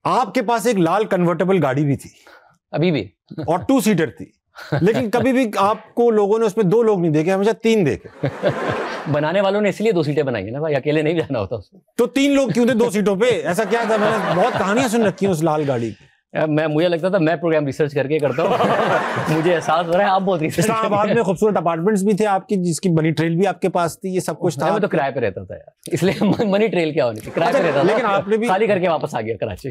آپ کے پاس ایک لال کنورٹیبل گاڑی بھی تھی ابھی بھی, اور 2 سیٹر تھی, لیکن کبھی بھی آپ کو لوگوں نے اس میں 2 لوگ نہیں دیکھے, ہمیشہ 3 دیکھے. بنانے والوں نے اس لیے 2 سیٹیں بنائی ہیں نا بھائی, اکیلے نہیں جانا ہوتا اس میں. تو 3 لوگ کیوں تھے 2 سیٹوں پہ؟ ایسا کیا تھا؟ میں نے بہت کہانیاں سن رکھی ہیں اس لال گاڑی کی. مجھے لگتا تھا میں پروگرام ریسرچ کر کے کرتا ہوں, مجھے احساس ہو رہا ہے آپ بہت ریسرچ. اسلام آباد میں خوبصورت اپارٹمنٹس بھی تھے آپ کی, جس کی منی ٹریل بھی آپ کے پاس تھی, یہ سب کچھ تھا. میں تو کرائے پہ رہتا تھا یار, اس لیے منی ٹریل کیا ہونی تھی, کرائے پہ رہتا تھا. لیکن آپ نے بھی خالی کر کے واپس آ گیا کراچی.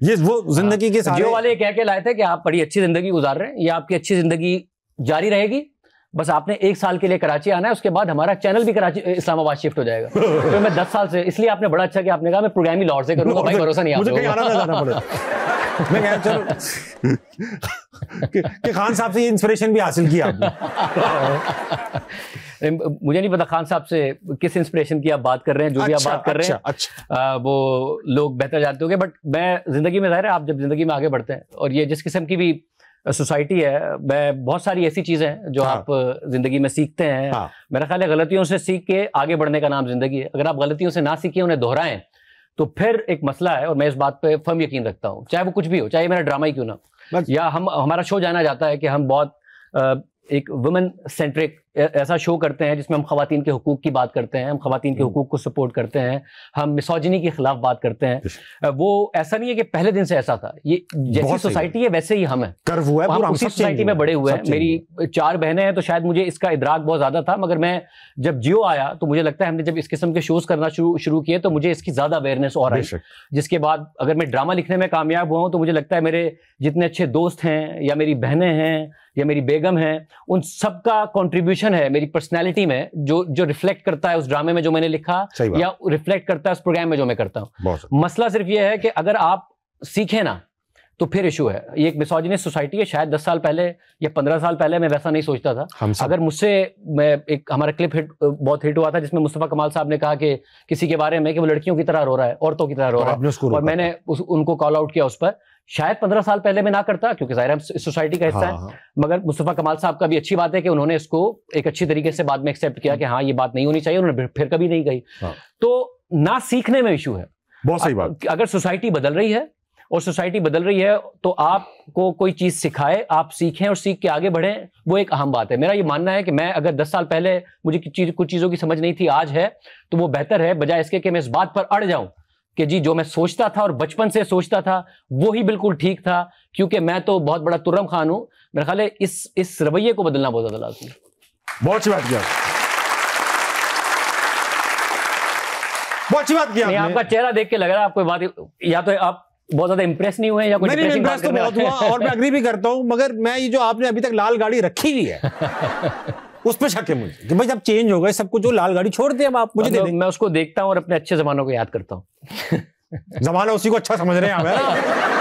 یہ وہ زندگی کے سارے جیو والے کہہ کے لائے تھے کہ آپ بڑی اچھی زندگی گزار رہے ہیں, یہ آپ کی اچھی زندگی جاری رہے گی, بس آپ نے 1 سال کے لیے کراچی آنا ہے, اس کے بعد ہمارا چینل بھی کراچی اسلام آباد شفٹ ہو جائے گا. تو میں 10 سال سے, اس لیے آپ نے بڑا اچھا کہ آپ نے کہا میں پروگرام ہی لاہور سے کروں گا, بھائی بھروسہ نہیں مجھے کہیں آپ آنا نہ جانا پڑے. میں کہا چلو کہ خان صاحب سے یہ انسپریشن بھی حاصل کیا آپ نے. مجھے نہیں پتا خان صاحب سے کس انسپریشن کی آپ بات کر رہے ہیں, جو بھی آپ بات کر رہے ہیں وہ لوگ بہتر جانتے ہوں گے, بٹ میں زندگی میں ظاہر ہے آپ جب زندگی میں آگے بڑھتے ہیں, اور یہ جس قسم کی بھی سوسائٹی ہے, میں بہت ساری ایسی چیزیں ہیں جو آپ زندگی میں سیکھتے ہیں. میرا خیال ہے غلطیوں سے سیکھ کے آگے بڑھنے کا نام زندگی ہے. اگر آپ غلطیوں سے نہ سیکھیں, انہیں دہرائیں, تو پھر ایک مسئلہ ہے, اور میں اس بات پہ فرم یقین رکھتا ہوں, چاہے وہ کچھ بھی ہو, چاہے میرا ڈرامہ ہی کیوں نہ, یا ہمارا شو جانا جاتا ہے کہ ہم بہت ایک وومن سینٹرک ایسا شو کرتے ہیں جس میں ہم خواتین کے حقوق کی بات کرتے ہیں, ہم خواتین کے حقوق کو سپورٹ کرتے ہیں, ہم مسوجنی کے خلاف بات کرتے ہیں. وہ ایسا نہیں ہے کہ پہلے دن سے ایسا تھا, یہ جیسی سوسائٹی ہے ویسے ہی ہم ہیں, ہم اسی سوسائٹی میں بڑے ہوئے ہیں. میری 4 بہنیں ہیں, تو شاید مجھے اس کا ادراک بہت زیادہ تھا, مگر میں جب جیو آیا تو مجھے لگتا ہے ہم نے جب اس قسم کے شوز کرنا شروع کیے تو مجھے اس کی زیادہ اویئرنیس اور آئی, جس کے بعد اگر میں ڈرامہ لکھنے میں کامیاب ہوا ہوں تو مجھے لگتا ہے میرے جتنے اچھے دوست ہیں, یا میری بہنیں ہیں, یا میری بیگم ہیں, ان سب کا کنٹریبیوشن ہے میری پرسنالٹی میں, جو ریفلیکٹ کرتا ہے اس ڈرامے میں جو میں نے لکھا, یا ریفلیکٹ کرتا ہے اس پروگرام میں جو میں کرتا ہوں. مسئلہ صرف یہ ہے کہ اگر آپ سیکھیں نا تو پھر ایشو ہے. یہ ایک مسوجنس سوسائٹی ہے. شاید 10 سال پہلے یا 15 سال پہلے میں ویسا نہیں سوچتا تھا. اگر مجھ سے, ایک ہمارا کلپ بہت ہٹ ہوا تھا جس میں مصطفیٰ کمال صاحب نے کہا کہ کسی کے بارے میں کہ وہ لڑکیوں کی طرح رو رہا ہے, عورتوں کی طرح رو رہا ہے, اور میں نے ان کو کال آؤٹ کیا اس پر. شاید 15 سال پہلے میں نہ کرتا, کیونکہ ظاہر ہم اس سوسائٹی کا حصہ ہے, مگر مصطفیٰ کمال صاحب کا بھی اچھی بات ہے کہ انہوں نے اس کو ایک اچھی طریقے سے بعد میں ایکسیپٹ کیا کہ ہاں یہ بات نہیں ہونی چاہیے, انہوں نے پھر کبھی نہیں کہی. تو نہ سیکھنے میں ایشو ہے. بہت صحیح بات. اگر سوسائٹی بدل رہی ہے, اور سوسائٹی بدل رہی ہے, تو آپ کو کوئی چیز سکھائے, آپ سیکھیں اور سیکھ کے آگے بڑھیں, وہ ایک اہم بات ہے. میرا یہ ماننا ہے کہ میں اگر 10 سال پہلے مجھے کچھ چیزوں کی سمجھ نہیں تھی, آج ہے, تو وہ بہتر ہے بجائے اس کے کہ میں اس بات پر اڑ جاؤں کہ جی جو میں سوچتا تھا اور بچپن سے سوچتا تھا وہی بالکل ٹھیک تھا, کیونکہ میں تو بہت بڑا ترم خان ہوں. میرا خیال ہے اس رویے کو بدلنا بہت زیادہ لازمی ہے. بہت اچھی بات کیا, بہت اچھی بات کیا. آپ کا چہرہ دیکھ کے لگ رہا ہے آپ کو بات, یا تو آپ بہت زیادہ امپریس نہیں ہوئے, یا کوئی نہیں, امپریس تو بہت ہوا, اور میں اگری بھی کرتا ہوں, مگر میں یہ جو آپ نے ابھی تک لال گاڑی رکھی ہوئی ہے اس پہ شک ہے مجھے کہ بھائی جب چینج ہو گئے سب کچھ, جو لال گاڑی چھوڑ دیں اب آپ مجھے دے دیں. میں اس کو دیکھتا ہوں اور اپنے اچھے زمانوں کو یاد کرتا ہوں. زمانہ اسی کو اچھا سمجھ رہے ہیں ہمیں.